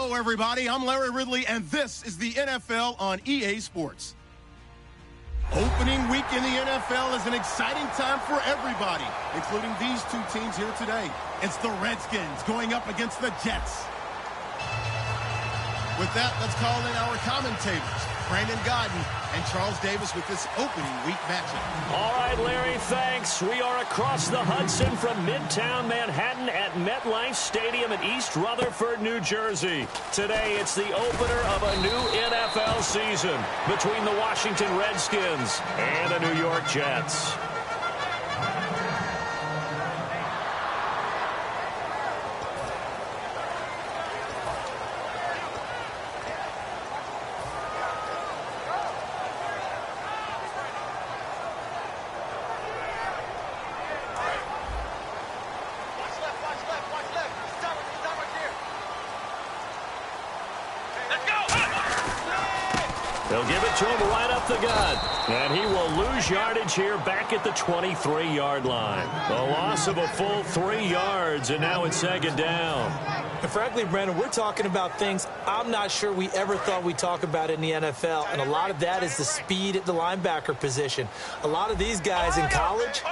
Hello, everybody. I'm Larry Ridley, and this is the NFL on EA Sports. Opening week in the NFL is an exciting time for everybody, including these two teams here today. It's the Redskins going up against the Jets. With that, let's call in our commentators, Brandon Godden and Charles Davis, with this opening week matchup. All right, Larry, thanks. We are across the Hudson from Midtown Manhattan at MetLife Stadium in East Rutherford, New Jersey. Today, it's the opener of a new NFL season between the Washington Redskins and the New York Jets. They'll give it to him right up the gut. And he will lose yardage here back at the 23-yard line. A loss of a full 3 yards, and now it's second down. And frankly, Brandon, we're talking about things I'm not sure we ever thought we'd talk about in the NFL, and a lot of that is the speed at the linebacker position. A lot of these guys in college,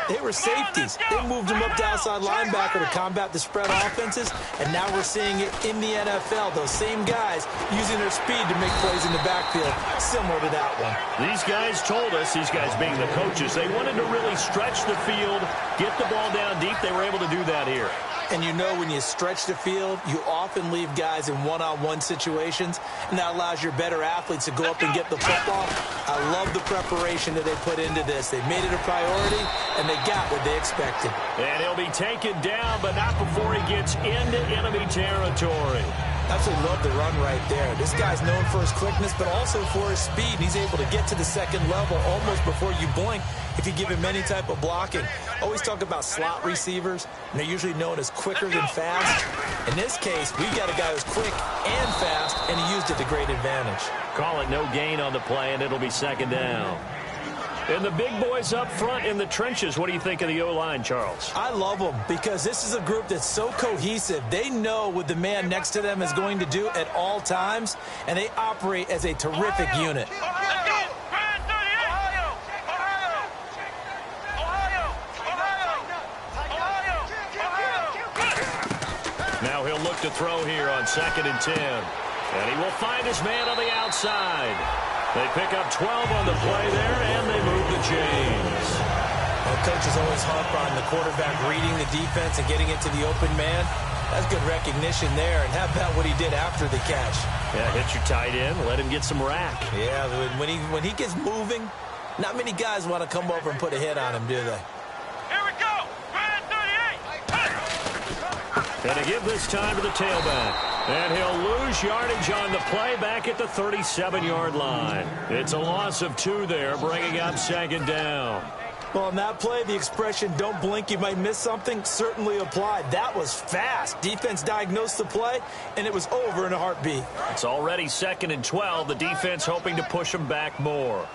they were safeties. They moved them up to outside linebacker to combat the spread offenses, and now we're seeing it in the NFL. Those same guys using their speed to make plays in the backfield, similar to that one. These guys told us, these guys being the coaches, they wanted to really stretch the field, get the ball down deep. They were able to do that here. And you know, when you stretch the field, you often leave guys in one-on-one situations, and that allows your better athletes to go up and get the football. I love the preparation that they put into this. They made it a priority, and they got what they expected. And he'll be taken down, but not before he gets into enemy territory. Absolutely love the run right there. This guy's known for his quickness, but also for his speed. He's able to get to the second level almost before you blink if you give him any type of blocking. Always talk about slot receivers, and they're usually known as quicker than fast. In this case, we've got a guy who's quick and fast, and he used it to great advantage. Call it no gain on the play, and it'll be second down. And the big boys up front in the trenches, what do you think of the O-line, Charles? I love them because this is a group that's so cohesive. They know what the man next to them is going to do at all times, and they operate as a terrific unit. Now he'll look to throw here on 2nd and 10. And he will find his man on the outside. They pick up 12 on the play there, and they move the chains. Well, coaches always harp on the quarterback reading the defense and getting it to the open man. That's good recognition there. And how about what he did after the catch? Yeah, hit your tight end, let him get some rack. Yeah, when he gets moving, not many guys want to come over and put a hit on him, do they? Here we go. Red 38. And to give this time to the tailback. And he'll lose yardage on the play back at the 37-yard line. It's a loss of 2 there, bringing up second down. Well, on that play, the expression, don't blink, you might miss something, certainly applied. That was fast. Defense diagnosed the play, and it was over in a heartbeat. It's already 2nd and 12. The defense hoping to push them back more.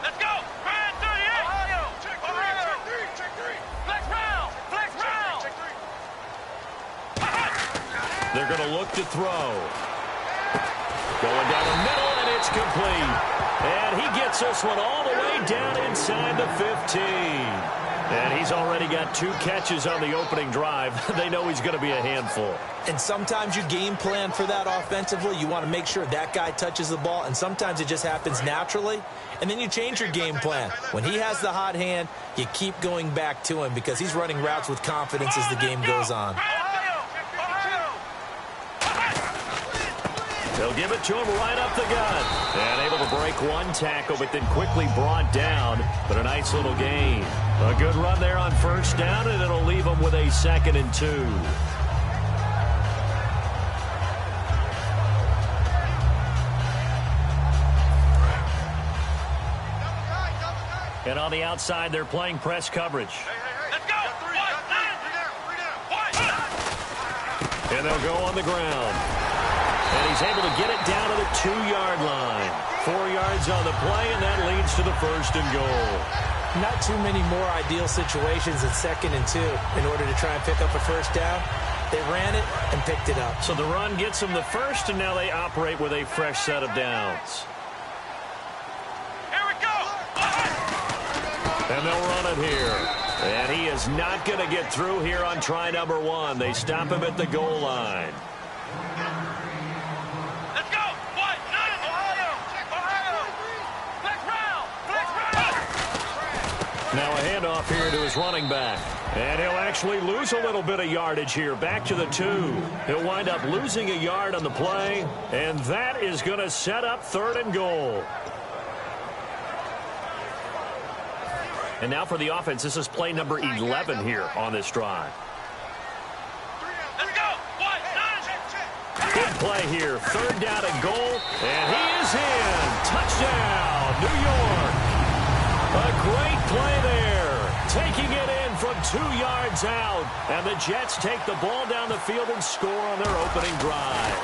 Let's go. Red 38. Ohio. Check 3. Check 3. Flex round. Flex round. Check 3. They're going to look to throw. Going down the middle, and it's complete. And he gets this one all the way down inside the 15. And he's already got 2 catches on the opening drive. They know he's going to be a handful. And sometimes you game plan for that offensively. You want to make sure that guy touches the ball, and sometimes it just happens naturally. And then you change your game plan. When he has the hot hand, you keep going back to him because he's running routes with confidence as the game goes on. They'll give it to him right up the gut. And able to break 1 tackle, but then quickly brought down. But a nice little gain. A good run there on 1st down, and it'll leave him with a 2nd and 2. And on the outside, they're playing press coverage. Let's go. And they'll go on the ground. And he's able to get it down to the 2-yard line. 4 yards on the play, and that leads to the 1st and goal. Not too many more ideal situations at 2nd and 2 in order to try and pick up a 1st down. They ran it and picked it up. So the run gets them the first, and now they operate with a fresh set of downs. Here we go. And they'll run it here. And he is not going to get through here on try number 1. They stop him at the goal line. Let's go. One, nine, Ohio. Flex round. Now a handoff here to his running back. And he'll actually lose a little bit of yardage here. Back to the 2. He'll wind up losing a yard on the play. And that is going to set up 3rd and goal. And now for the offense, this is play number 11 here on this drive. Let's go. One, nine. Good play here. 3rd down and goal. And he is in. Touchdown, New York. A great play there. Taking it in from 2 yards out. And the Jets take the ball down the field and score on their opening drive.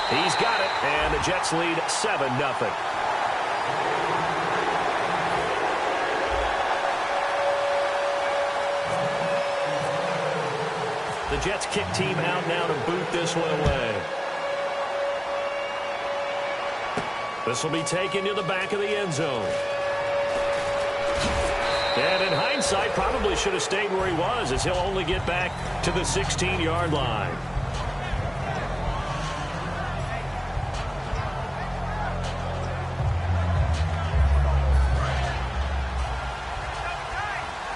He's got it. And the Jets lead 7-0. The Jets kick team out now to boot this one away. This will be taken to the back of the end zone. And in hindsight, probably should have stayed where he was, as he'll only get back to the 16-yard line.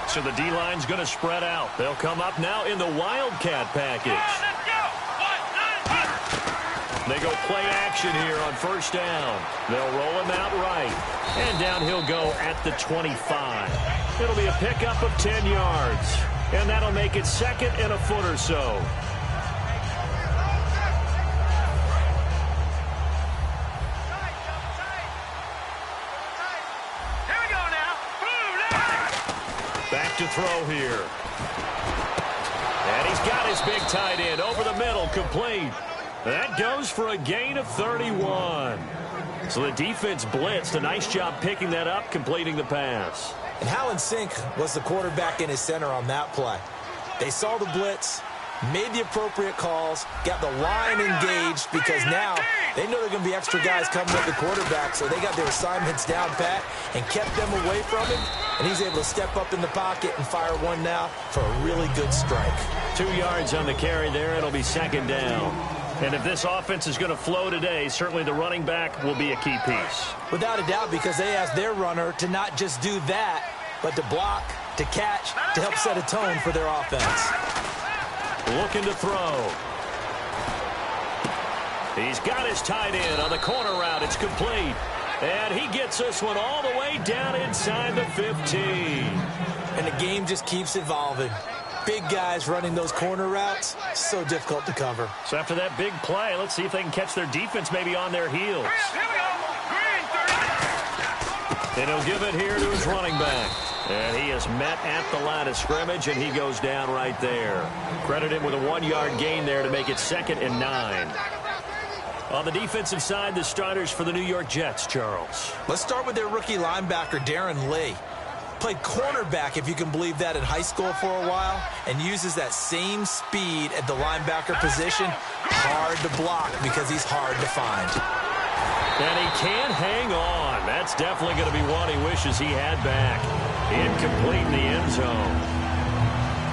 So the D-line's going to spread out. They'll come up now in the Wildcat package. Let's go. One, nine. They go play action here on 1st down. They'll roll him out right. And down he'll go at the 25. It'll be a pickup of 10 yards. And that'll make it 2nd and a foot or so. Here we go now. Back to throw here. And he's got his big tight end over the middle, complete. That goes for a gain of 31. So the defense blitzed. A nice job picking that up, completing the pass. And how in sync was the quarterback in his center on that play? They saw the blitz, made the appropriate calls, got the line engaged, because now they know there are going to be extra guys coming at the quarterback, so they got their assignments down pat and kept them away from him, and he's able to step up in the pocket and fire one now for a really good strike. 2 yards on the carry there. It'll be 2nd down. And if this offense is going to flow today, certainly the running back will be a key piece. Without a doubt, because they asked their runner to not just do that, but to block, to catch, to help set a tone for their offense. Looking to throw. He's got his tight end on the corner route. It's complete. And he gets this one all the way down inside the 15. And the game just keeps evolving. Big guys running those corner routes, so difficult to cover. So after that big play, let's see if they can catch their defense maybe on their heels. Here we go. Green, 30. And he'll give it here to his running back. And he is met at the line of scrimmage, and he goes down right there. Credit him with a 1-yard gain there to make it 2nd and 9. On the defensive side, the starters for the New York Jets, Charles. Let's start with their rookie linebacker, Darren Lee. Played cornerback, if you can believe that, in high school for a while, and uses that same speed at the linebacker position. Hard to block because he's hard to find. And he can't hang on. That's definitely going to be one he wishes he had back. Incomplete in the end zone.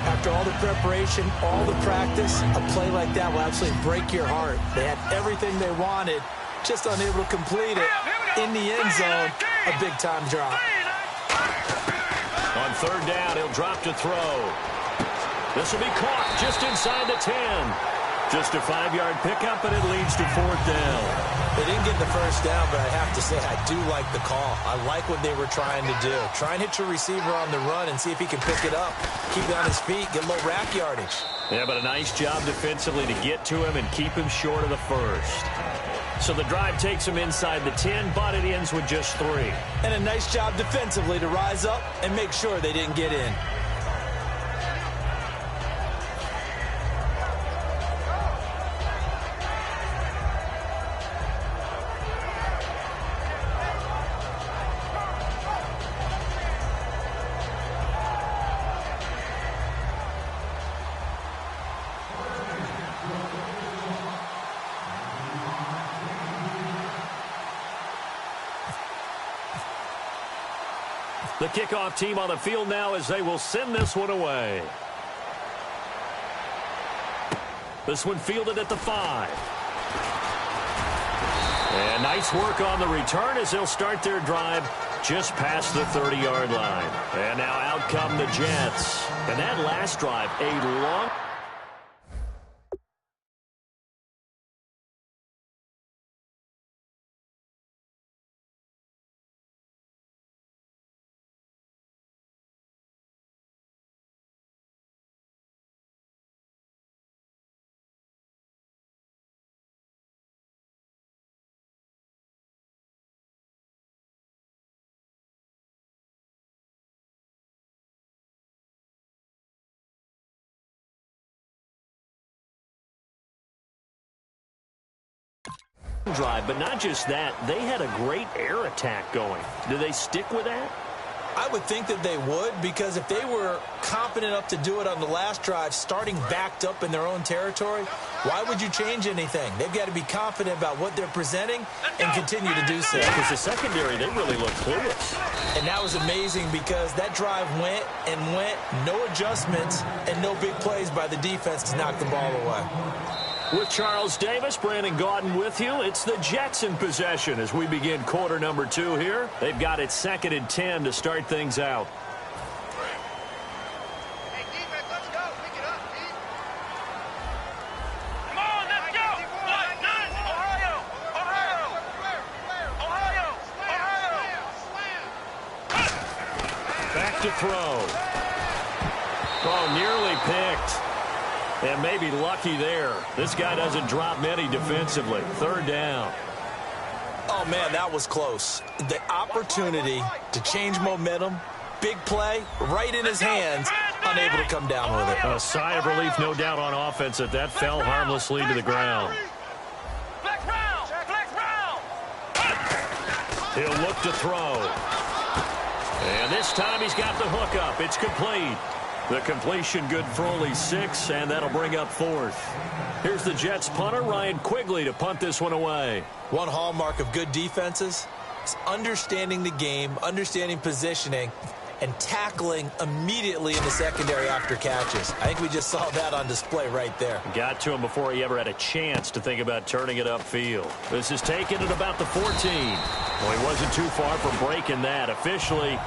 After all the preparation, all the practice, a play like that will absolutely break your heart. They had everything they wanted, just unable to complete it. In the end zone, a big-time drop. On 3rd down, he'll drop to throw. This will be caught just inside the 10. Just a 5-yard pickup, and it leads to 4th down. They didn't get the first down, but I have to say I do like the call. I like what they were trying to do. Try and hit your receiver on the run and see if he can pick it up. Keep it on his feet, get a little rack yardage. Yeah, but a nice job defensively to get to him and keep him short of the first. So the drive takes him inside the 10, but it ends with just 3. And a nice job defensively to rise up and make sure they didn't get in. The kickoff team on the field now as they will send this one away. This one fielded at the 5. And nice work on the return as they'll start their drive just past the 30-yard line. And now out come the Jets. And that last drive, a long... drive, but not just that, they had a great air attack going. Do they stick with that? I would think that they would, because if they were confident enough to do it on the last drive, starting backed up in their own territory, why would you change anything? They've got to be confident about what they're presenting and continue to do so. Because the secondary, they really look clueless. And that was amazing because that drive went and went, no adjustments and no big plays by the defense to knock the ball away. With Charles Davis, Brandon Gaudin with you. It's the Jets in possession as we begin quarter number 2 here. They've got it 2nd and 10 to start things out. Hey, defense, let's go. Pick it up, team. Come on, let's go. Ohio. Back to throw. Oh, nearly picked. And maybe lucky there. This guy doesn't drop many defensively. 3rd down. Oh, man, that was close. The opportunity to change momentum, big play, right in his hands, unable to come down with it. A sigh of relief, no doubt, on offense that fell harmlessly to the ground. Flex round. He'll look to throw. And this time he's got the hook up. It's complete. The completion good for only 6, and that'll bring up 4th. Here's the Jets punter, Ryan Quigley, to punt this one away. One hallmark of good defenses is understanding the game, understanding positioning, and tackling immediately in the secondary after catches. I think we just saw that on display right there. Got to him before he ever had a chance to think about turning it upfield. This is taken at about the 14. Well, he wasn't too far from breaking that. Officially,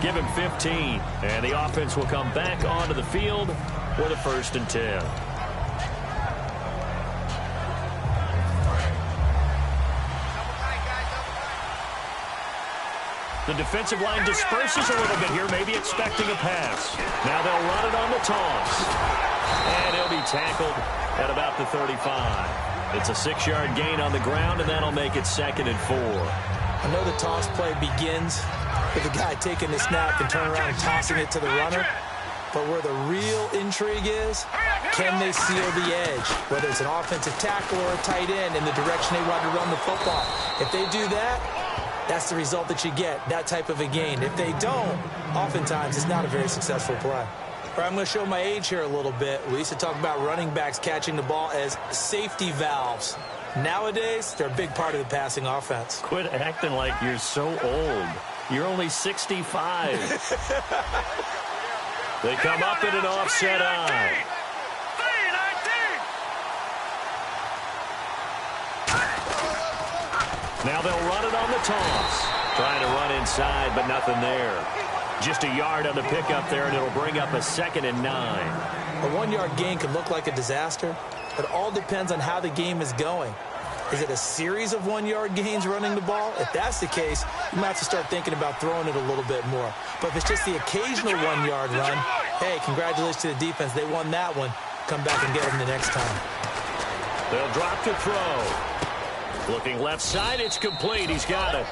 give him 15, and the offense will come back onto the field with a 1st and 10. The defensive line disperses a little bit here, maybe expecting a pass. Now they'll run it on the toss. And he'll be tackled at about the 35. It's a 6-yard gain on the ground, and that'll make it 2nd and 4. I know the toss play begins with the guy taking the snap and turning around and tossing it to the runner. But where the real intrigue is, can they seal the edge? Whether it's an offensive tackle or a tight end in the direction they want to run the football. If they do that, that's the result that you get, that type of a gain. If they don't, oftentimes it's not a very successful play. All right, I'm going to show my age here a little bit. We used to talk about running backs catching the ball as safety valves. Nowadays, they're a big part of the passing offense. Quit acting like you're so old. You're only 65. They come up in an offset eye. Now they'll run it on the toss. Trying to run inside, but nothing there. Just a yard on the pickup there, and it'll bring up a 2nd and 9. A 1-yard gain could look like a disaster. It all depends on how the game is going. Is it a series of 1-yard gains running the ball? If that's the case, you might have to start thinking about throwing it a little bit more. But if it's just the occasional 1-yard run, hey, congratulations to the defense. They won that one. Come back and get them the next time. They'll drop to throw. Looking left side, it's complete. He's got it.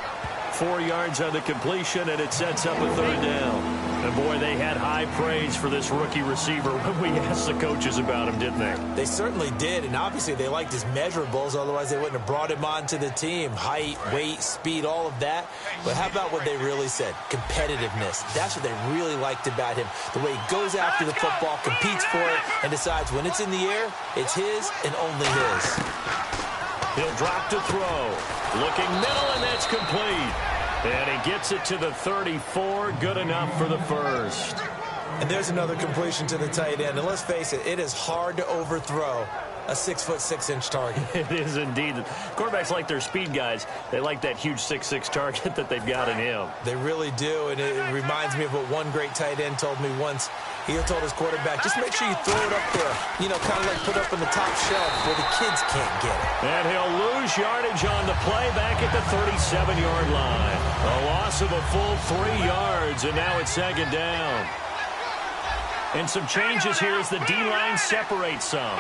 4 yards on the completion, and it sets up a 3rd down. And, boy, they had high praise for this rookie receiver when we asked the coaches about him, didn't they? They certainly did, and obviously they liked his measurables. Otherwise, they wouldn't have brought him onto the team. Height, weight, speed, all of that. But how about what they really said? Competitiveness. That's what they really liked about him. The way he goes after the football, competes for it, and decides when it's in the air, it's his and only his. He'll drop to throw. Looking middle, and that's complete. And he gets it to the 34. Good enough for the first. And there's another completion to the tight end. And let's face it, it is hard to overthrow a 6'6" target. It is indeed. Quarterbacks like their speed guys. They like that huge 6'6" target that they've got in him. They really do, and it reminds me of what one great tight end told me once. He told his quarterback, just make sure you throw it up there, you know, kind of like put up on the top shelf where the kids can't get it. And he'll lose yardage on the play back at the 37-yard line. A loss of a full 3 yards, and now it's second down. And some changes here as the D-line separates some.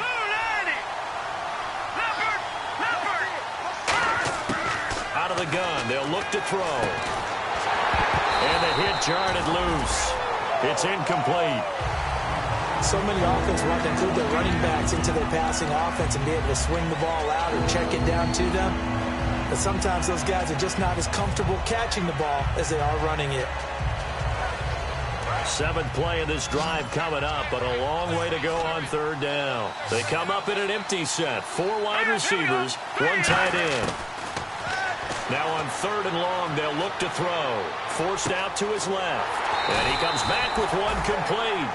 Out of the gun, they'll look to throw. And the hit jarred loose. It's incomplete. So many offenses want to include their running backs into their passing offense and be able to swing the ball out or check it down to them. But sometimes those guys are just not as comfortable catching the ball as they are running it. 7th play of this drive coming up, but a long way to go on third down. They come up in an empty set. 4 wide receivers, 1 tight end. Now on 3rd and long, they'll look to throw. Forced out to his left. And he comes back with 1 complete.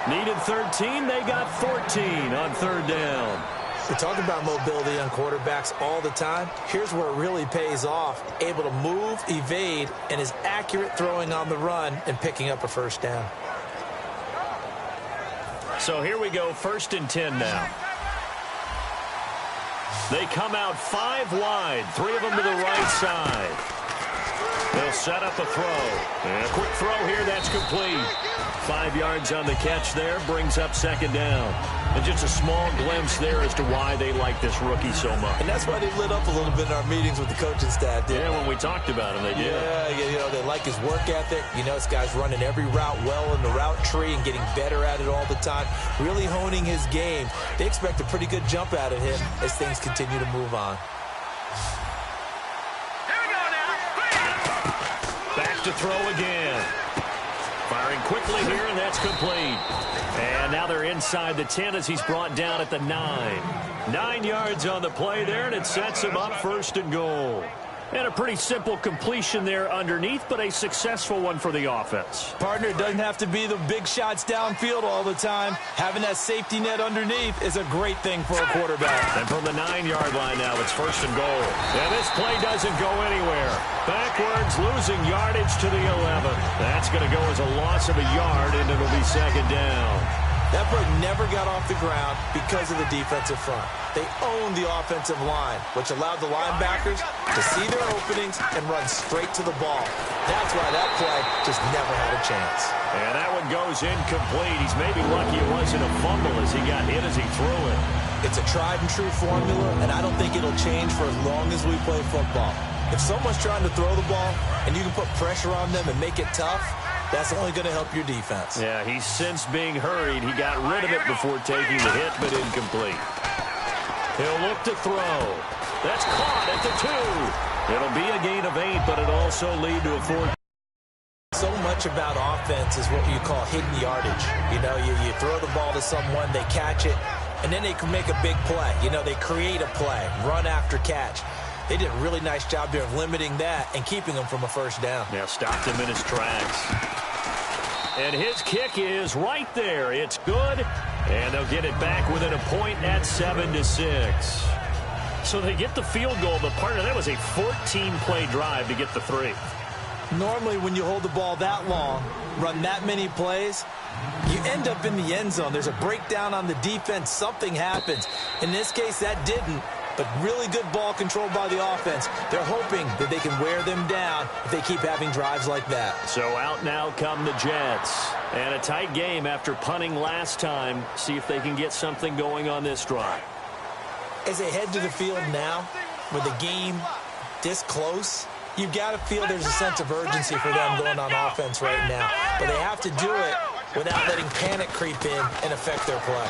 Needed 13, they got 14 on 3rd down. We talk about mobility on quarterbacks all the time. Here's where it really pays off. Able to move, evade, and is accurate throwing on the run and picking up a first down. So here we go, 1st and 10 now. They come out 5 wide, 3 of them to the right side. They'll set up a throw. And a quick throw here, that's complete. 5 yards on the catch there, brings up 2nd down. And just a small glimpse there as to why they like this rookie so much. And that's why they lit up a little bit in our meetings with the coaching staff. Yeah, when we talked about him, they did. Yeah, you know, they like his work ethic. You know, this guy's running every route well in the route tree and getting better at it all the time, really honing his game. They expect a pretty good jump out of him as things continue to move on. Back to throw again. Firing quickly here, and that's complete. And now they're inside the 10 as he's brought down at the 9. 9 yards on the play there, and it sets him up 1st and goal. And a pretty simple completion there underneath, but a successful one for the offense. Partner, it doesn't have to be the big shots downfield all the time. Having that safety net underneath is a great thing for a quarterback. And from the 9-yard line now, it's 1st and goal. And this play doesn't go anywhere. Backwards, losing yardage to the 11. That's going to go as a loss of a yard, and it'll be 2nd down. That play never got off the ground because of the defensive front. They owned the offensive line, which allowed the linebackers to see their openings and run straight to the ball. That's why that play just never had a chance. And that one goes incomplete. He's maybe lucky it wasn't a fumble as he got hit as he threw it. It's a tried-and-true formula, and I don't think it'll change for as long as we play football. If someone's trying to throw the ball and you can put pressure on them and make it tough, that's only going to help your defense. Yeah, he's since being hurried. He got rid of it before taking the hit, but incomplete. He'll look to throw. That's caught at the 2. It'll be a gain of 8, but it'll also lead to a 4. So much about offense is what you call hidden yardage. You know, you throw the ball to someone, they catch it, and then they can make a big play. You know, they create a play, run after catch. They did a really nice job there of limiting that and keeping him from a first down. Yeah, stopped him in his tracks. And his kick is right there. It's good, and they'll get it back within a point at 7-6. So they get the field goal, but partner, that was a 14-play drive to get the 3. Normally, when you hold the ball that long, run that many plays, you end up in the end zone. There's a breakdown on the defense. Something happens. In this case, that didn't. But really good ball control by the offense. They're hoping that they can wear them down if they keep having drives like that. So out now come the Jets. And a tight game after punting last time. See if they can get something going on this drive. As they head to the field now, with the game this close, you've got to feel there's a sense of urgency for them going on offense right now. But they have to do it without letting panic creep in and affect their play.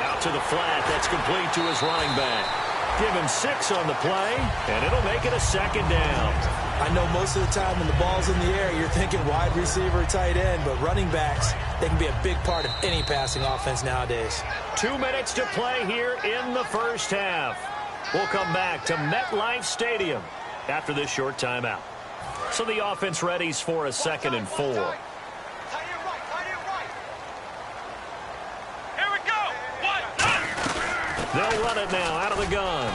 Out to the flat. That's complete to his running back. Give him 6 on the play, and it'll make it a 2nd down. I know most of the time when the ball's in the air, you're thinking wide receiver, tight end, but running backs, they can be a big part of any passing offense nowadays. 2 minutes to play here in the first half. We'll come back to MetLife Stadium after this short timeout. So the offense readies for a 2nd and 4. Here we go. They'll run it now out of the gun.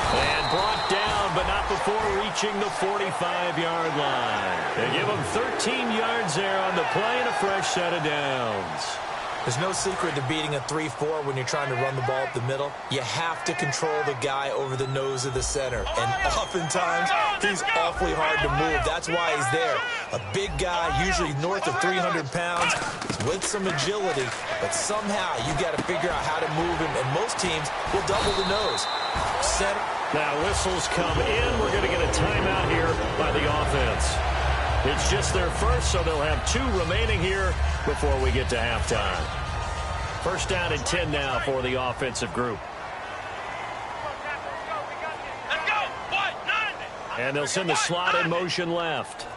And brought down, but not before reaching the 45-yard line. They give them 13 yards there on the play and a fresh set of downs. There's no secret to beating a 3-4 when you're trying to run the ball up the middle. You have to control the guy over the nose of the center. And oftentimes, he's awfully hard to move. That's why he's there. A big guy, usually north of 300 pounds, with some agility. But somehow, you got to figure out how to move him. And most teams will double the nose. Center. Now whistles come in. We're going to get a timeout here by the offense. It's just their first, so they'll have 2 remaining here before we get to halftime. First down and 10 now for the offensive group. Let's go. And they'll send the slot in motion left.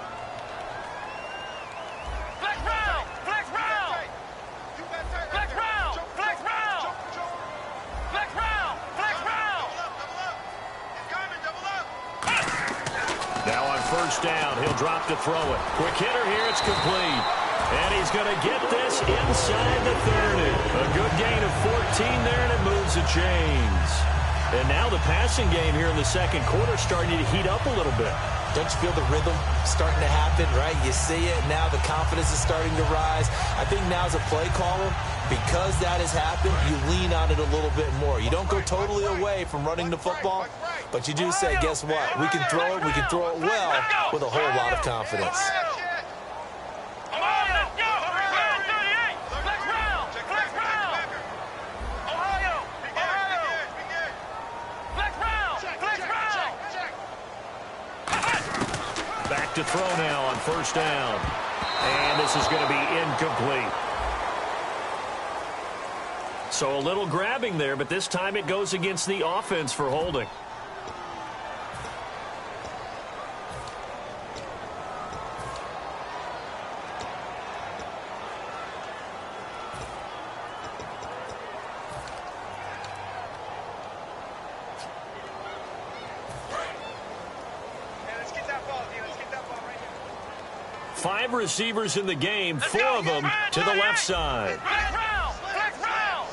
Flex round. Flex round. Flex round. Flex round. Flex round. Flex round. Now on first down, he'll drop to throw it. Quick hitter here, it's complete. And he's going to get this inside the 30. A good gain of 14 there, and it moves the chains. And now the passing game here in the second quarter starting to heat up a little bit. Don't you feel the rhythm starting to happen, right? You see it, now the confidence is starting to rise. I think now as a play caller, because that has happened, you lean on it a little bit more. You don't go totally away from running the football, but you do say, guess what? We can throw it well with a whole lot of confidence. Back to throw now on first down. And this is going to be incomplete. So a little grabbing there, but this time it goes against the offense for holding. Five receivers in the game, 4 of them to the left side. Flex round. Flex round.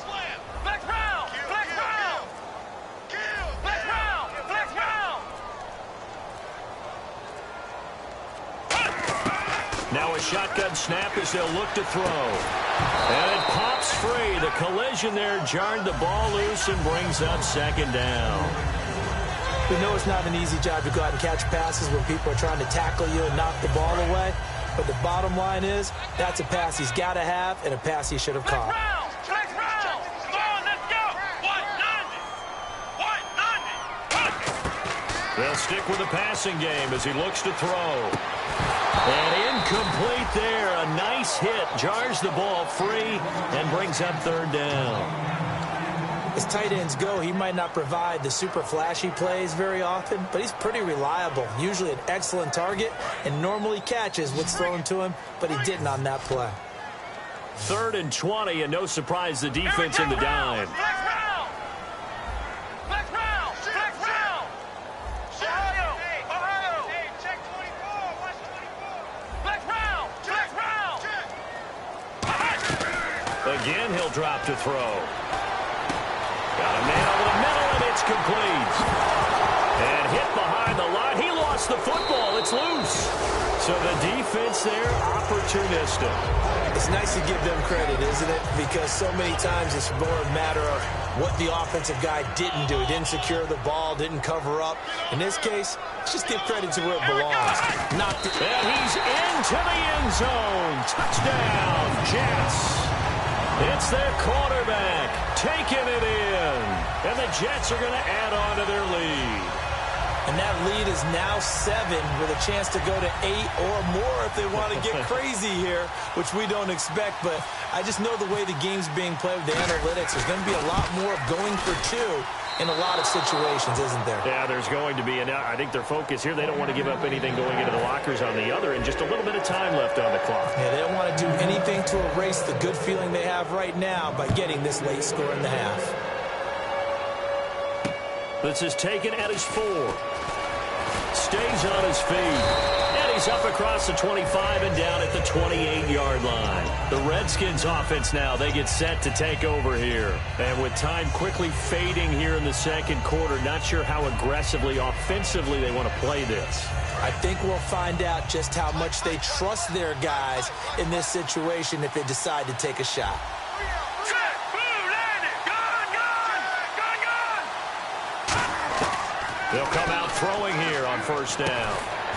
Flex round. Flex round. Flex round. Flex round. Now a shotgun snap as they'll look to throw. And it pops free. The collision there jarred the ball loose and brings up second down. We know it's not an easy job to go out and catch passes when people are trying to tackle you and knock the ball away. But the bottom line is, that's a pass he's got to have and a pass he should have caught. Flex round. Come on, let's go. 190. They'll stick with the passing game as he looks to throw. And incomplete there. A nice hit. Jars the ball free and brings up third down. As tight ends go, he might not provide the super flashy plays very often, but he's pretty reliable. Usually an excellent target and normally catches what's thrown to him, but he didn't on that play. 3rd and 20, and no surprise the defense in the dime. Flex round. Flex round. Flex round. Ohio. Hey, check 24. Watch 24. Flex round. Flex round. Again, he'll drop to throw. Got a man over the middle, and it's complete. And hit behind the line. He lost the football. It's loose. So the defense there, opportunistic. It's nice to give them credit, isn't it? Because so many times it's more a matter of what the offensive guy didn't do. He didn't secure the ball, didn't cover up. In this case, let's just give credit to where it belongs. And he's into the end zone. Touchdown, Jets. It's their quarterback taking it in. And the Jets are going to add on to their lead. And that lead is now 7 with a chance to go to 8 or more if they want to get crazy here, which we don't expect. But I just know the way the game's being played with the analytics, there's going to be a lot more going for 2 in a lot of situations, isn't there? Yeah, there's going to be. And I think their focus here, they don't want to give up anything going into the lockers on the other, and just a little bit of time left on the clock. Yeah, they don't want to do anything to erase the good feeling they have right now by getting this late score in the half. This is taken at his 4. stays on his feet. And he's up across the 25 and down at the 28-yard line. The Redskins offense now, they get set to take over here. And with time quickly fading here in the second quarter, not sure how aggressively, offensively they want to play this. I think we'll find out just how much they trust their guys in this situation if they decide to take a shot. They'll come out throwing here on first down.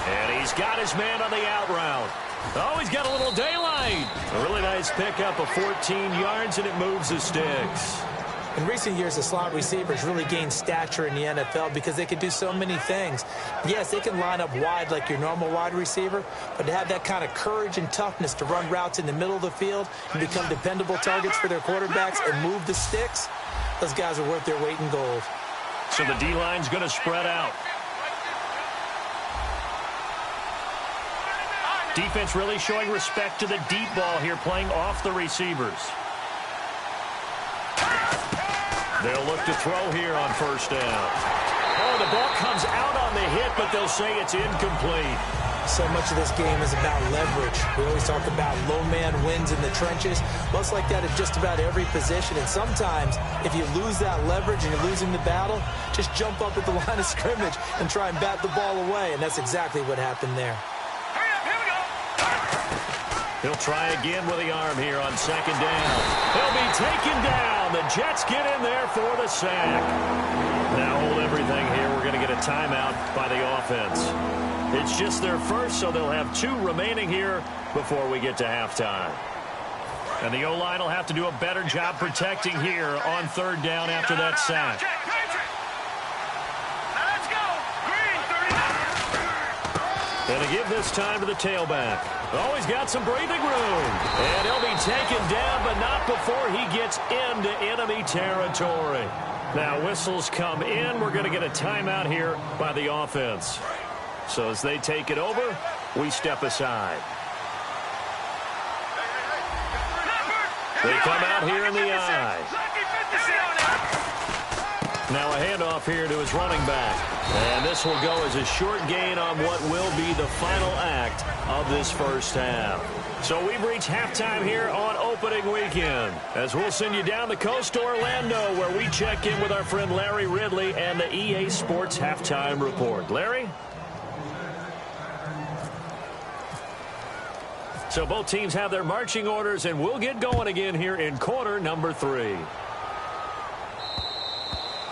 And he's got his man on the out route. Oh, he's got a little daylight. A really nice pickup of 14 yards, and it moves the sticks. In recent years, the slot receivers really gained stature in the NFL because they can do so many things. Yes, they can line up wide like your normal wide receiver, but to have that kind of courage and toughness to run routes in the middle of the field and become dependable targets for their quarterbacks and move the sticks, those guys are worth their weight in gold. So the D-line's going to spread out. Defense really showing respect to the deep ball here, playing off the receivers. They'll look to throw here on first down. Oh, the ball comes out on the hit, but they'll say it's incomplete. So much of this game is about leverage. We always talk about low man wins in the trenches. Well, it's like that at just about every position. And sometimes, if you lose that leverage and you're losing the battle, just jump up at the line of scrimmage and try and bat the ball away. And that's exactly what happened there. He'll try again with the arm here on second down. He'll be taken down. The Jets get in there for the sack. Now hold everything here. We're going to get a timeout by the offense. It's just their first, so they'll have 2 remaining here before we get to halftime. And the O-line will have to do a better job protecting here on third down after that sack. And to give this time to the tailback. Oh, he's got some breathing room. And he'll be taken down, but not before he gets into enemy territory. Now whistles come in. We're going to get a timeout here by the offense. So as they take it over, we step aside. They come out here in the eye. Now a handoff here to his running back. And this will go as a short gain on what will be the final act of this first half. So we've reached halftime here on opening weekend, as we'll send you down the coast to Orlando, where we check in with our friend Larry Ridley and the EA Sports Halftime Report. Larry? So both teams have their marching orders, and we'll get going again here in quarter number 3.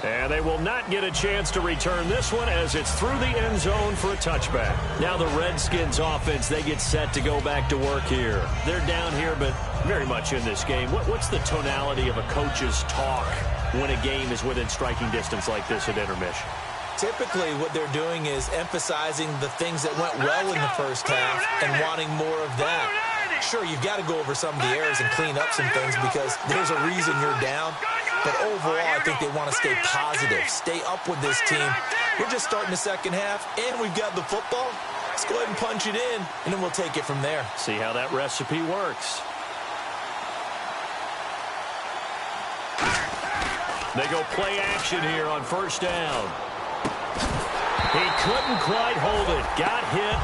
And they will not get a chance to return this one as it's through the end zone for a touchback. Now the Redskins offense, they get set to go back to work here. They're down here, but very much in this game. What's the tonality of a coach's talk when a game is within striking distance like this at intermission? Typically, what they're doing is emphasizing the things that went well in the first half and wanting more of that. Sure, you've got to go over some of the errors and clean up some things because there's a reason you're down. But overall, I think they want to stay positive, stay up with this team. We're just starting the second half, and we've got the football. Let's go ahead and punch it in, and then we'll take it from there. See how that recipe works. They go play action here on first down. He couldn't quite hold it. Got hit.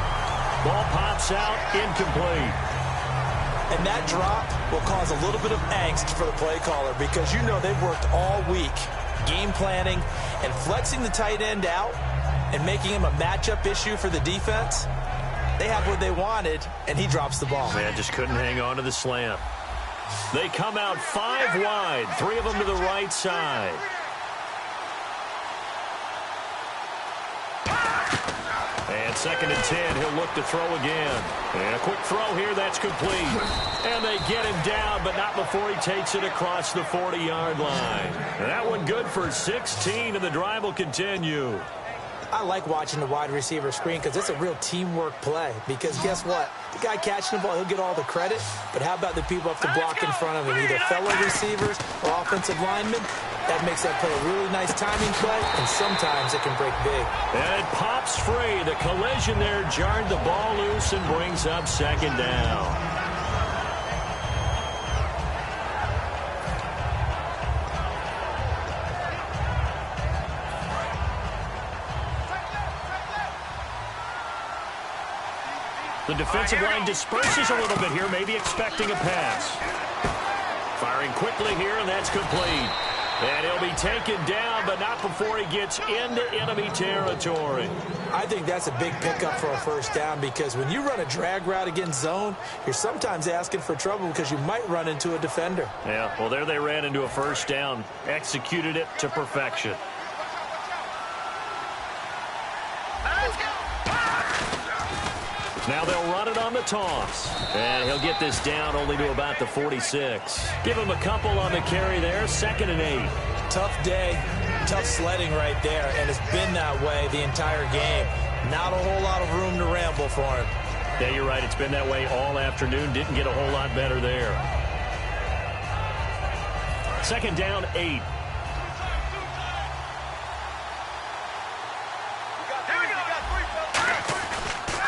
Ball pops out, incomplete. And that drop will cause a little bit of angst for the play caller because you know they've worked all week game planning and flexing the tight end out and making him a matchup issue for the defense. They have what they wanted, and he drops the ball. Man, just couldn't hang on to the slant. They come out 5 wide, 3 of them to the right side. And second and 10, he'll look to throw again. And a quick throw here, that's complete. And they get him down, but not before he takes it across the 40-yard line. And that one good for 16, and the drive will continue. I like watching the wide receiver screen because it's a real teamwork play. Because guess what? The guy catching the ball, he'll get all the credit. But how about the people up to block in front of him, either fellow receivers or offensive linemen? That makes that play a really nice timing play, and sometimes it can break big. And it pops free. The collision there jarred the ball loose and brings up second down. The defensive line disperses a little bit here, maybe expecting a pass. Firing quickly here, and that's complete. And he'll be taken down, but not before he gets into enemy territory. I think that's a big pickup for a first down because when you run a drag route against zone, you're sometimes asking for trouble because you might run into a defender. Yeah, well, there they ran into a first down, executed it to perfection. Now they'll run it on the toss. And he'll get this down only to about the 46. Give him a couple on the carry there. 2nd and 8. Tough day, tough sledding right there, and it's been that way the entire game. Not a whole lot of room to ramble for him. Yeah, you're right. It's been that way all afternoon. Didn't get a whole lot better there. 2nd down, 8.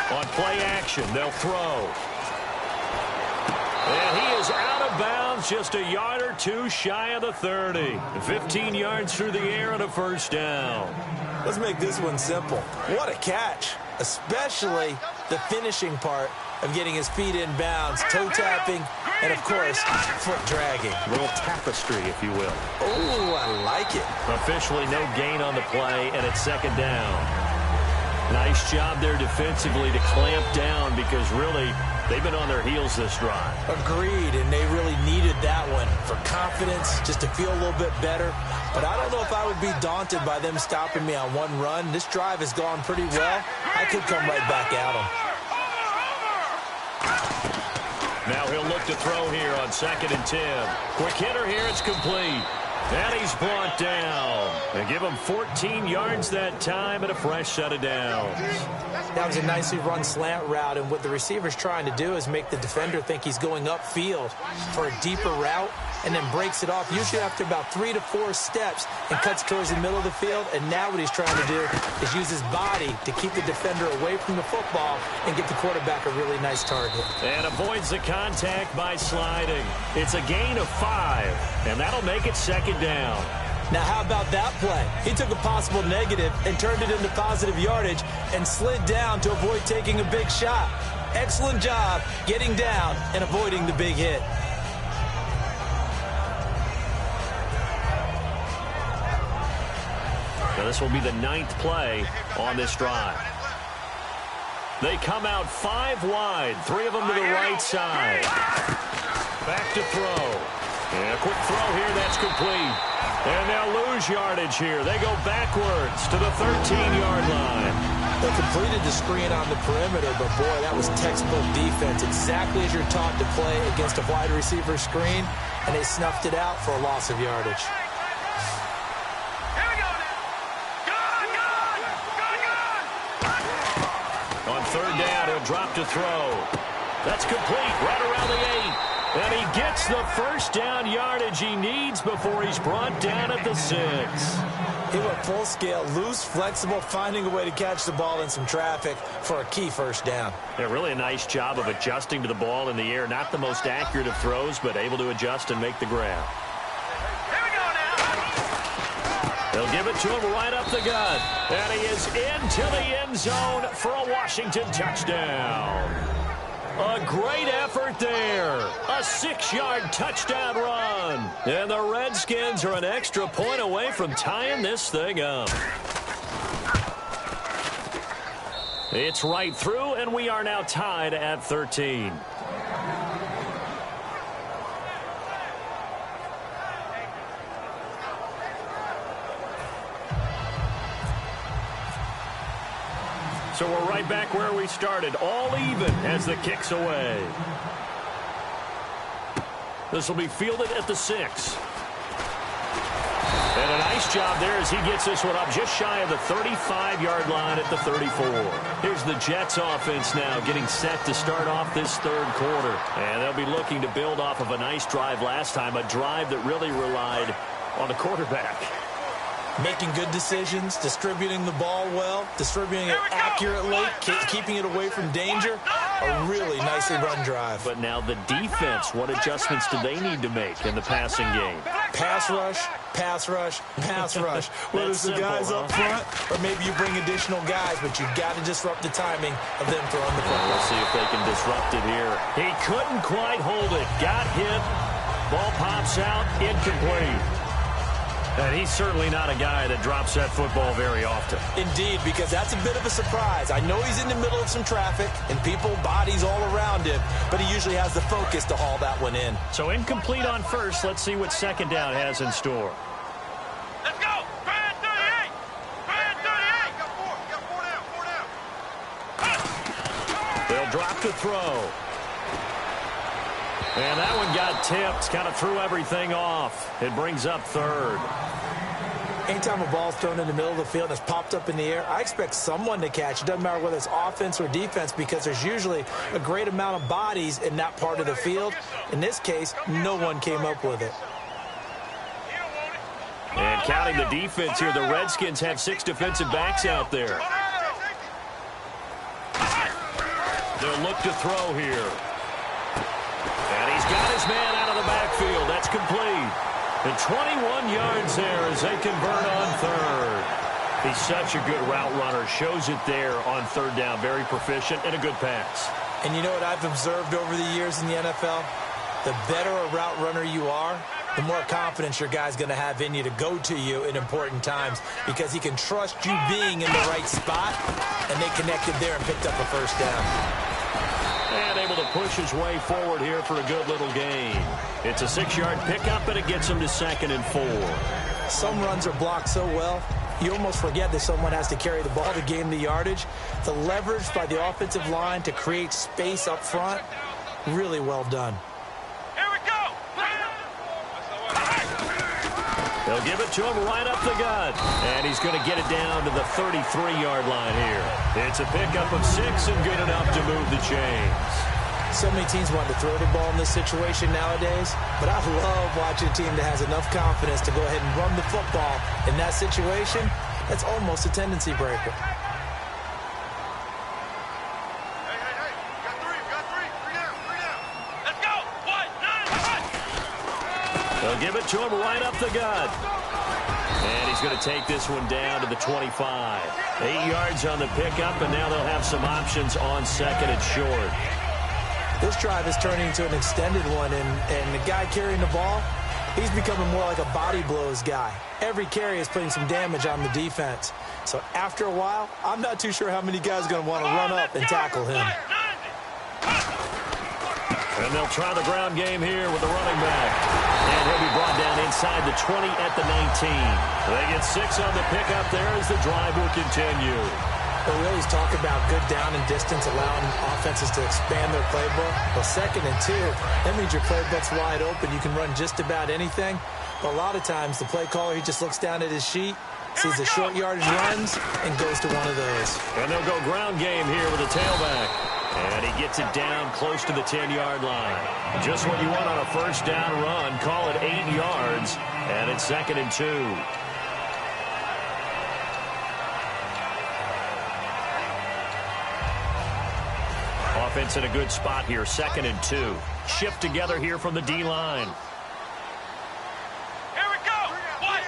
On play action, they'll throw. And he is out of bounds, just a yard or two shy of the 30. 15 yards through the air and a first down. Let's make this one simple. What a catch, especially the finishing part of getting his feet in bounds, toe tapping, and, of course, foot dragging. A little tapestry, if you will. Oh, I like it. Officially no gain on the play, and it's 2nd down. Nice job there defensively to clamp down because really they've been on their heels this drive. Agreed, and they really needed that one for confidence, just to feel a little bit better. But I don't know if I would be daunted by them stopping me on one run. This drive has gone pretty well. I could come right back at them. Now he'll look to throw here on 2nd and 10. Quick hitter here, it's complete. And he's brought down. They give him 14 yards that time and a fresh set of downs. That was a nicely run slant route, and what the receiver's trying to do is make the defender think he's going upfield for a deeper route and then breaks it off, usually after about 3 to 4 steps, and cuts towards the middle of the field. And now what he's trying to do is use his body to keep the defender away from the football and get the quarterback a really nice target. And avoids the contact by sliding. It's a gain of 5, and that'll make it 2nd down. Now, how about that play? He took a possible negative and turned it into positive yardage and slid down to avoid taking a big shot. Excellent job getting down and avoiding the big hit. Now, this will be the 9th play on this drive. They come out 5 wide, 3 of them to the right side. Back to throw. And a quick throw here, that's complete. And they'll lose yardage here. They go backwards to the 13-yard line. They completed the screen on the perimeter, but boy, that was textbook defense. Exactly as you're taught to play against a wide receiver screen, and they snuffed it out for a loss of yardage. On 3rd down, he'll drop to throw. That's complete right around the 8. And he gets the first down yardage he needs before he's brought down at the 6. He went full scale, loose, flexible, finding a way to catch the ball in some traffic for a key first down. Yeah, really a nice job of adjusting to the ball in the air. Not the most accurate of throws, but able to adjust and make the grab. They'll give it to him right up the gut. And he is into the end zone for a Washington touchdown. A great effort there. A 6-yard touchdown run. And the Redskins are an extra point away from tying this thing up. It's right through, and we are now tied at 13. So we're right back where we started, all even as the kick's away. This will be fielded at the 6. And a nice job there as he gets this one up just shy of the 35-yard line at the 34. Here's the Jets offense now getting set to start off this 3rd quarter. And they'll be looking to build off of a nice drive last time, a drive that really relied on the quarterback. Making good decisions, distributing the ball well, distributing it accurately, keeping it away from danger. A really nicely run drive. But now the defense, what adjustments do they need to make in the passing game? Pass rush, pass rush, pass rush. Whether it's the guys up front or maybe you bring additional guys, but you've got to disrupt the timing of them throwing the football. We'll see if they can disrupt it here. He couldn't quite hold it. Got hit. Ball pops out. Incomplete. And he's certainly not a guy that drops that football very often. Indeed, because that's a bit of a surprise. I know he's in the middle of some traffic and people, bodies all around him, but he usually has the focus to haul that one in. So incomplete on first. Let's see what second down has in store. Let's go. Brand 38. Brand 38. Got four down. They'll drop to throw. And that one got tipped. Kind of threw everything off. It brings up third. Anytime a ball's thrown in the middle of the field and it's popped up in the air, I expect someone to catch. It doesn't matter whether it's offense or defense because there's usually a great amount of bodies in that part of the field. In this case, no one came up with it. And counting the defense here, the Redskins have 6 defensive backs out there. They'll look to throw here. And he's got his man out of the backfield. That's complete. And 21 yards there as they convert on third. He's such a good route runner. Shows it there on third down. Very proficient and a good pass. And you know what I've observed over the years in the NFL? The better a route runner you are, the more confidence your guy's going to have in you to go to you in important times because he can trust you being in the right spot, and they connected there and picked up a first down. And able to push his way forward here for a good little gain. It's a 6-yard pickup, and it gets him to 2nd and 4. Some runs are blocked so well, you almost forget that someone has to carry the ball to gain the yardage. The leverage by the offensive line to create space up front, really well done. Here we go. They'll give it to him right up the gut. And he's going to get it down to the 33-yard line here. It's a pickup of 6 and good enough to move the chains. So many teams want to throw the ball in this situation nowadays, but I love watching a team that has enough confidence to go ahead and run the football. In that situation, that's almost a tendency breaker. Hey. We got three. Three down. Let's go. 1, 9, 1. They'll give it to him right up the gut. And he's going to take this one down to the 25. 8 yards on the pickup, and now they'll have some options on 2nd and short. This drive is turning into an extended one, and the guy carrying the ball, he's becoming more like a body blows guy. Every carry is putting some damage on the defense. So after a while, I'm not too sure how many guys are going to want to run up and tackle him. And they'll try the ground game here with the running back. And he'll be brought down inside the 20 at the 19. They get 6 on the pickup there as the drive will continue. But we always talk about good down and distance, allowing offenses to expand their playbook. Well, 2nd and 2, that means your playbook's wide open. You can run just about anything. But a lot of times, the play caller, he just looks down at his sheet, sees the short yardage runs, and goes to one of those. And they'll go ground game here with a tailback. And he gets it down close to the 10-yard line. Just what you want on a first down run. Call it 8 yards, and it's 2nd and 2. Offense in a good spot here, 2nd and 2. Shift together here from the D-line. Here we go. 1,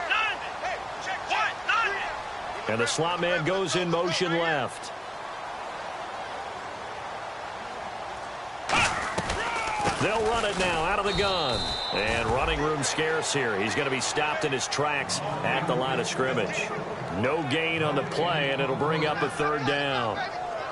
9. And the slot man goes in motion left. They'll run it now out of the gun. And running room scarce here. He's going to be stopped in his tracks at the line of scrimmage. No gain on the play, and it'll bring up a 3rd down.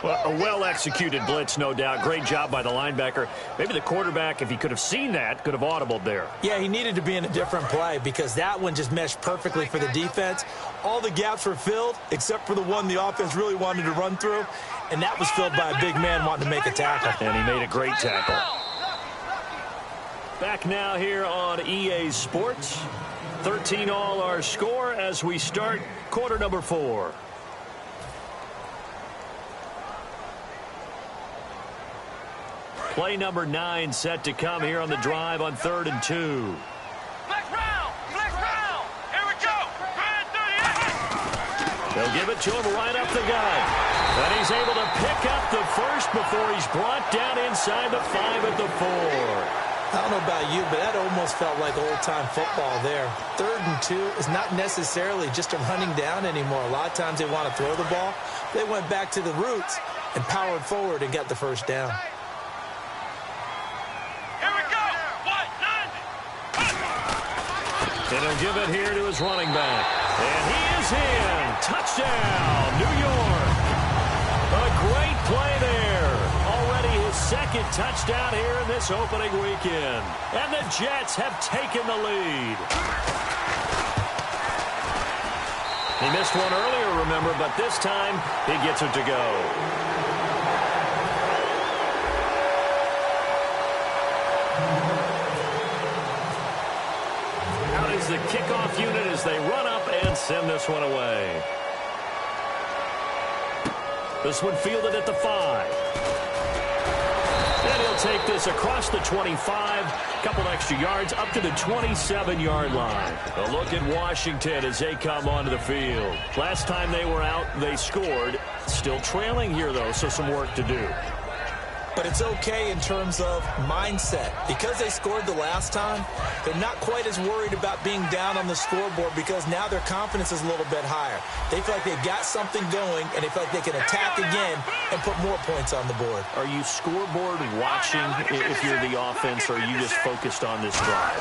Well, a well-executed blitz, no doubt. Great job by the linebacker. Maybe the quarterback, if he could have seen that, could have audibled there. Yeah, he needed to be in a different play because that one just meshed perfectly for the defense. All the gaps were filled except for the one the offense really wanted to run through, and that was filled by a big man wanting to make a tackle. And he made a great tackle. Back now here on EA Sports. 13 all our score as we start quarter number 4. Play number 9 set to come here on the drive on 3rd and 2. Flex round. Here we go. Brand 38. They'll give it to him right up the gut. And he's able to pick up the first before he's brought down inside the 5 at the 4. I don't know about you, but that almost felt like old-time football there. 3rd and 2 is not necessarily just a running down anymore. A lot of times they want to throw the ball. They went back to the roots and powered forward and got the first down. And he'll give it here to his running back. And he is in. Touchdown, New York. A great play there. Already his second touchdown here in this opening weekend. And the Jets have taken the lead. He missed one earlier, remember, but this time he gets it to go. Out is the kickoff unit as they run up and send this one away. This one fielded at the 5. And he'll take this across the 25, a couple extra yards, up to the 27-yard line. A look at Washington as they come onto the field. Last time they were out, they scored. Still trailing here, though, so some work to do. But it's okay in terms of mindset. Because they scored the last time, they're not quite as worried about being down on the scoreboard because now their confidence is a little bit higher. They feel like they've got something going, and they feel like they can attack again and put more points on the board. Are you scoreboard watching if you're the offense, or are you just focused on this drive?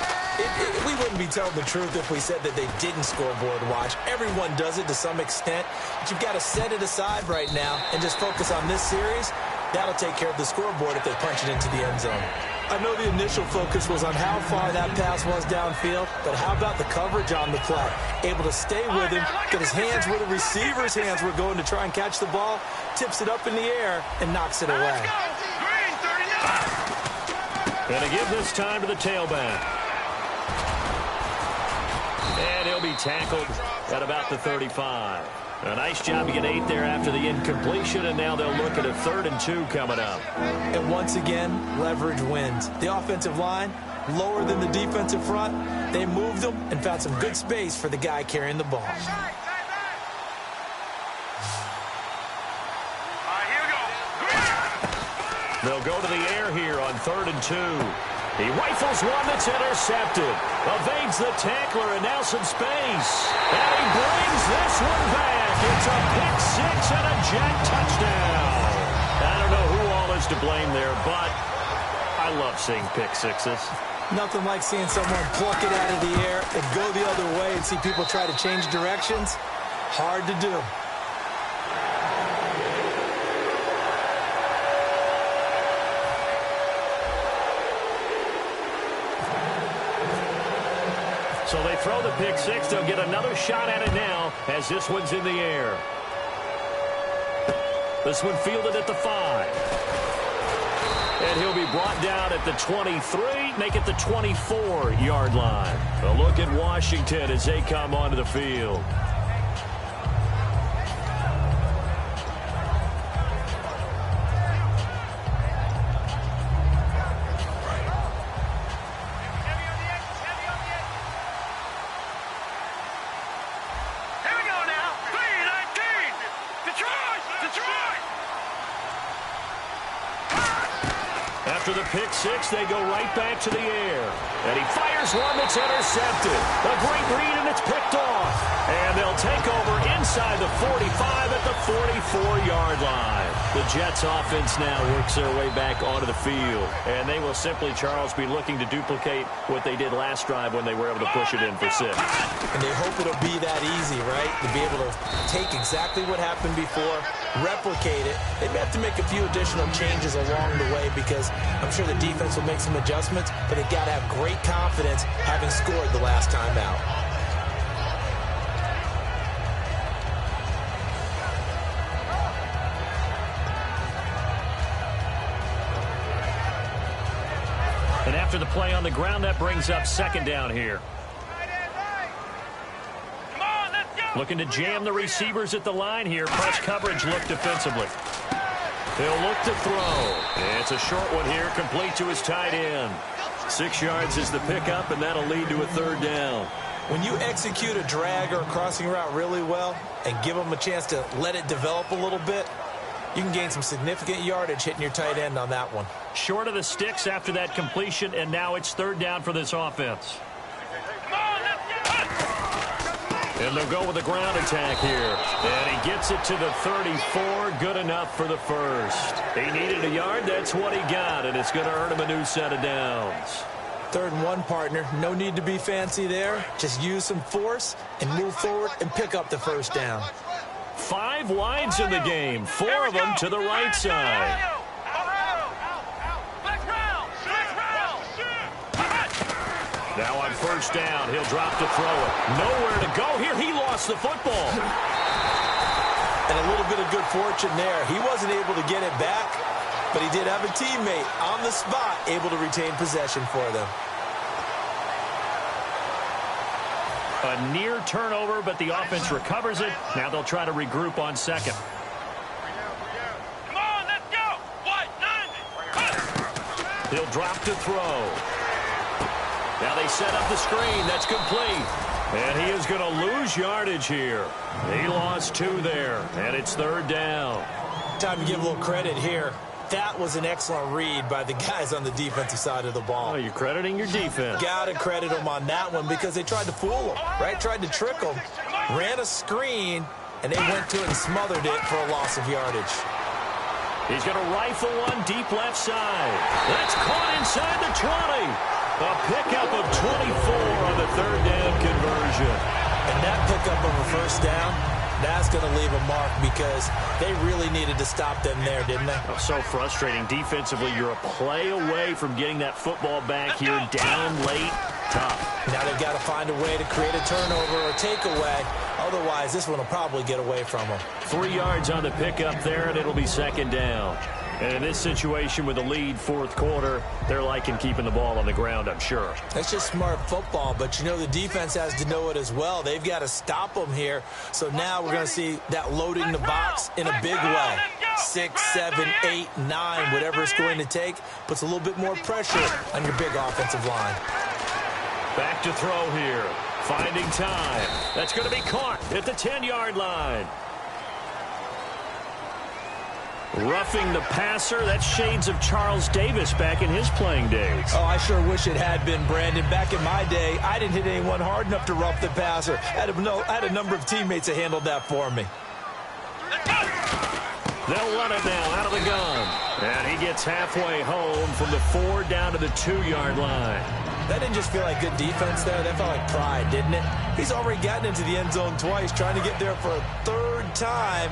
We wouldn't be telling the truth if we said that they didn't scoreboard watch. Everyone does it to some extent, but you've got to set it aside right now and just focus on this series. That'll take care of the scoreboard if they punch it into the end zone. I know the initial focus was on how far that pass was downfield, but how about the coverage on the play? Able to stay with him, get his hands where the receiver's hands were going to try and catch the ball, tips it up in the air, and knocks it away. Gonna give this time to the tailback. And he'll be tackled at about the 35. A nice job to get 8 there after the incompletion, and now they'll look at a 3rd and 2 coming up. And once again, leverage wins. The offensive line, lower than the defensive front. They moved them and found some good space for the guy carrying the ball. They'll go to the air here on 3rd and 2. He rifles one that's intercepted. Evades the tackler and now some space. And he brings this one back. It's a pick 6 and a Jet touchdown. I don't know who all is to blame there, but I love seeing pick 6s. Nothing like seeing someone pluck it out of the air and go the other way and see people try to change directions. Hard to do. So they throw the pick 6. They'll get another shot at it now as this one's in the air. This one fielded at the 5. And he'll be brought down at the 23, make it the 24-yard line. A look at Washington as they come onto the field. After the pick 6, they go right back to the air. And he fires one that's intercepted. A great read, and it's picked off. And they'll take over inside the 45 at the 44-yard line. The Jets offense now works their way back onto the field. And they will simply, Charles, be looking to duplicate what they did last drive when they were able to push it in for 6. And they hope it'll be that easy, right? To be able to take exactly what happened before, replicate it. They may have to make a few additional changes along the way because I'm sure the defense will make some adjustments, but they've got to have great confidence having scored the last time out. And after the play on the ground, that brings up 2nd down here. Looking to jam the receivers at the line here. Press coverage look defensively. He'll look to throw. It's a short one here, complete to his tight end. 6 yards is the pickup, and that'll lead to a 3rd down. When you execute a drag or a crossing route really well and give them a chance to let it develop a little bit, you can gain some significant yardage hitting your tight end on that one. Short of the sticks after that completion, and now it's 3rd down for this offense. And they'll go with a ground attack here. And he gets it to the 34. Good enough for the 1st. He needed a yard. That's what he got. And it's going to earn him a new set of downs. 3rd and 1, partner. No need to be fancy there. Just use some force and move forward and pick up the first down. 5 wides in the game, 4 of them to the right side. Now on first down, he'll drop to throw it. Nowhere to go here. He lost the football. And a little bit of good fortune there. He wasn't able to get it back, but he did have a teammate on the spot able to retain possession for them. A near turnover, but the offense recovers it. Now they'll try to regroup on second. Come on, let's go. What? 90. He'll drop to throw. Now they set up the screen. That's complete. And he is going to lose yardage here. He lost 2 there, and it's 3rd down. Time to give a little credit here. That was an excellent read by the guys on the defensive side of the ball. Oh, you're crediting your defense. Got to credit them on that one because they tried to fool them, right? Tried to trick them, ran a screen, and they went to it and smothered it for a loss of yardage. He's going to rifle one deep left side. That's caught inside the 20. A pickup of 24 on the 3rd down conversion. And that pickup of a first down, that's going to leave a mark because they really needed to stop them there, didn't they? Oh, so frustrating. Defensively, you're a play away from getting that football back here, down late, tough. Now they've got to find a way to create a turnover or takeaway. Otherwise, this one will probably get away from them. 3 yards on the pickup there, and it'll be 2nd down. And in this situation with a lead 4th quarter, they're liking keeping the ball on the ground, I'm sure. That's just smart football, but you know the defense has to know it as well. They've got to stop them here. So now we're going to see that loading the box in a big way. 6, 7, 8, 9, whatever it's going to take, puts a little bit more pressure on your big offensive line. Back to throw here. Finding time. That's going to be caught at the 10-yard line. Roughing the passer. That's shades of Charles Davis back in his playing days. Oh, I sure wish it had been, Brandon. Back in my day, I didn't hit anyone hard enough to rough the passer. I had a number of teammates that handled that for me. They'll run it now out of the gun. And he gets halfway home from the 4 down to the 2-yard line. That didn't just feel like good defense there. That felt like pride, didn't it? He's already gotten into the end zone twice, trying to get there for a 3rd time.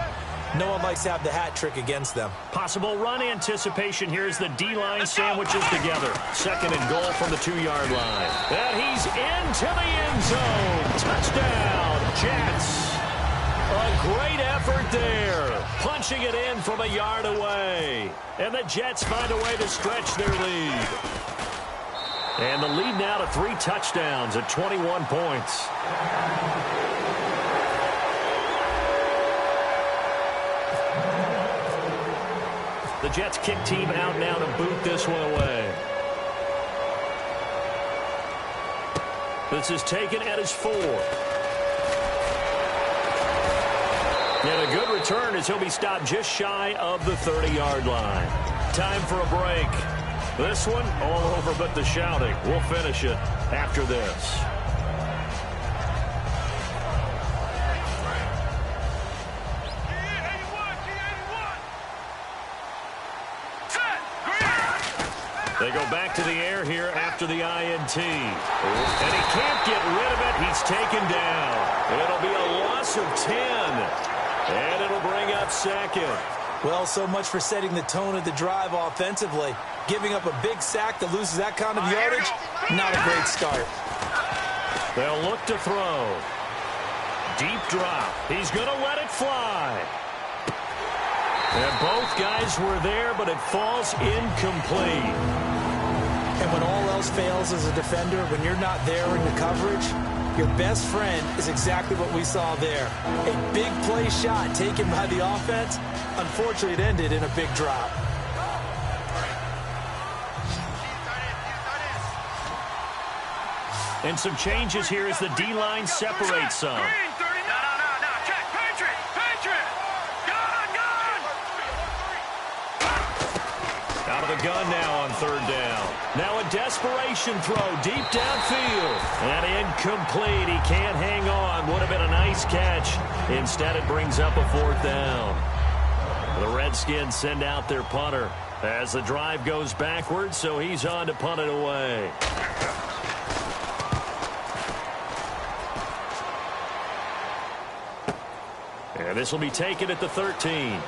No one likes to have the hat trick against them. Possible run anticipation here as the D-line sandwiches together. 2nd and goal from the 2-yard line. And he's into the end zone. Touchdown, Jets. A great effort there. Punching it in from a yard away. And the Jets find a way to stretch their lead. And the lead now to 3 touchdowns at 21 points. The Jets kick team out now to boot this one away. This is taken at his 4. And a good return as he'll be stopped just shy of the 30-yard line. Time for a break. This one all over but the shouting. We'll finish it after this. They go back to the air here after the INT. And he can't get rid of it. He's taken down. It'll be a loss of 10. And it'll bring up 2nd. Well, so much for setting the tone of the drive offensively. Giving up a big sack that loses that kind of yardage, not a great start. They'll look to throw. Deep drop. He's going to let it fly. And both guys were there, but it falls incomplete. And when all else fails as a defender, when you're not there in the coverage, your best friend is exactly what we saw there. A big play shot taken by the offense. Unfortunately, it ended in a big drop. And some changes here as the D-line separates some. Out of the gun now on 3rd down. Now a desperation throw deep downfield. And incomplete. He can't hang on. Would have been a nice catch. Instead, it brings up a 4th down. The Redskins send out their punter. as the drive goes backwards, so he's on to punt it away. And this will be taken at the 13.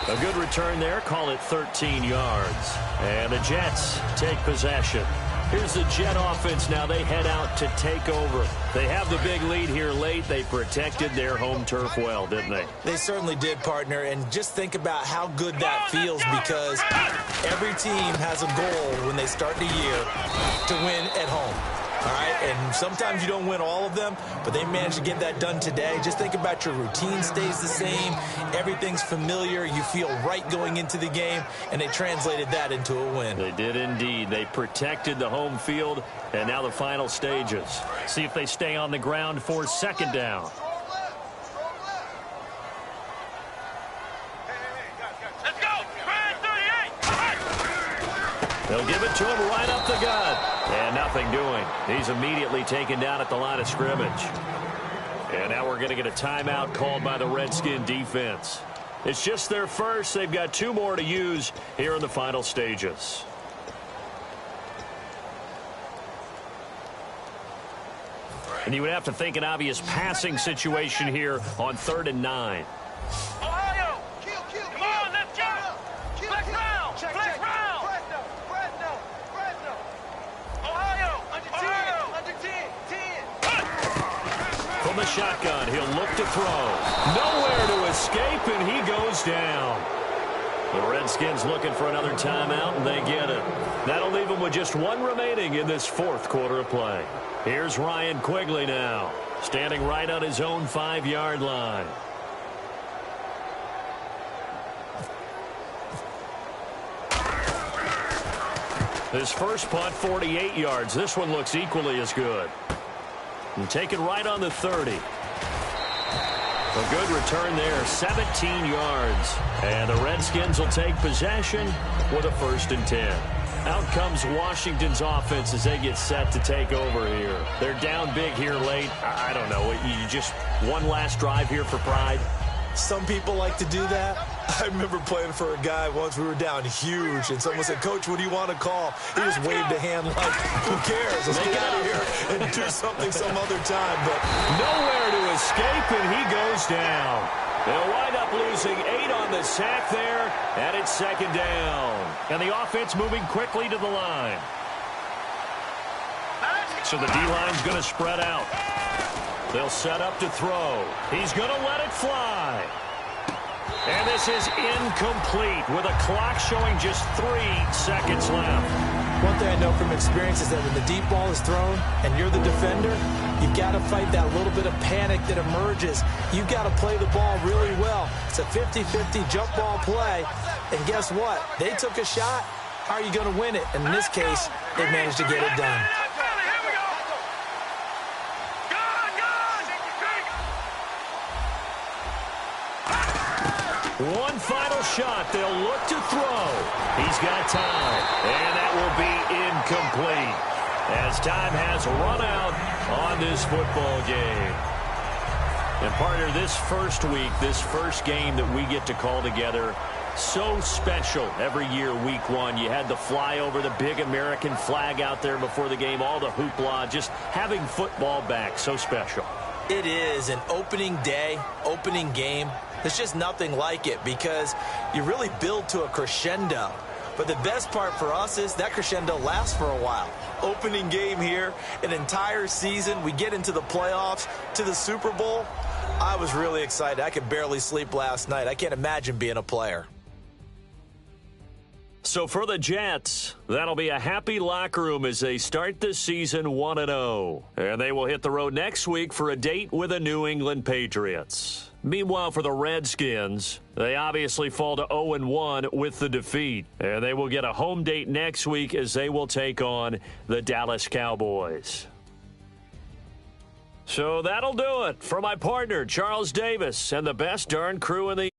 A good return there. Call it 13 yards. And the Jets take possession. Here's the Jet offense now. They head out to take over. They have the big lead here late. They protected their home turf well, didn't they? They certainly did, partner. And just think about how good that feels, because every team has a goal when they start the year to win at home. All right, and sometimes you don't win all of them, but they managed to get that done today. Just think about your routine stays the same. Everything's familiar. You feel right going into the game, and they translated that into a win. They did indeed. They protected the home field, and now the final stages. See if they stay on the ground for second down. Let's go! Brand 38! They'll give it to him right up the gut. And nothing doing. He's immediately taken down at the line of scrimmage. And now we're going to get a timeout called by the Redskin defense. It's just their first. They've got 2 more to use here in the final stages. And you would have to think an obvious passing situation here on 3rd and 9. Ohio! Come on, let's go! Flex round! Flex round! Ohio! Under 10! From the shotgun, he'll look to throw. Nowhere to escape, and he goes down. The Redskins looking for another timeout, and they get it. That'll leave them with just 1 remaining in this 4th quarter of play. Here's Ryan Quigley now, standing right on his own 5-yard line. His first punt, 48 yards. This one looks equally as good. And taken right on the 30. A good return there, 17 yards. And the Redskins will take possession with a 1st and 10. Out comes Washington's offense as they get set to take over here. They're down big here late. I don't know. You just one last drive here for pride? Some people like to do that. I remember playing for a guy once. We were down huge, and someone said, "Coach, what do you want to call?" He just waved a hand like, "Who cares? Let's get out of here and do something some other time." But nowhere to escape, and he goes down. They'll wind up losing 8 on the sack there, and it's 2nd down. And the offense moving quickly to the line. So the D-line's going to spread out. They'll set up to throw. He's going to let it fly. And this is incomplete with a clock showing just 3 seconds left. One thing I know from experience is that when the deep ball is thrown and you're the defender, you've got to fight that little bit of panic that emerges. You've got to play the ball really well. It's a 50-50 jump ball play. And guess what? They took a shot. How are you going to win it? And in this case, they managed to get it done. One final shot. They'll look to throw. He's got time. And that will be incomplete as time has run out on this football game. And partner, this first week, this first game that we get to call together, so special every year, week 1. You had the flyover, the big American flag out there before the game, all the hoopla, just having football back, so special. It is an opening day, opening game. There's just nothing like it because you really build to a crescendo. But the best part for us is that crescendo lasts for a while. Opening game here, an entire season. We get into the playoffs, to the Super Bowl. I was really excited. I could barely sleep last night. I can't imagine being a player. So for the Jets, that'll be a happy locker room as they start this season 1-0. And they will hit the road next week for a date with the New England Patriots. Meanwhile, for the Redskins, they obviously fall to 0-1 with the defeat. And they will get a home date next week as they will take on the Dallas Cowboys. So that'll do it for my partner, Charles Davis, and the best darn crew in the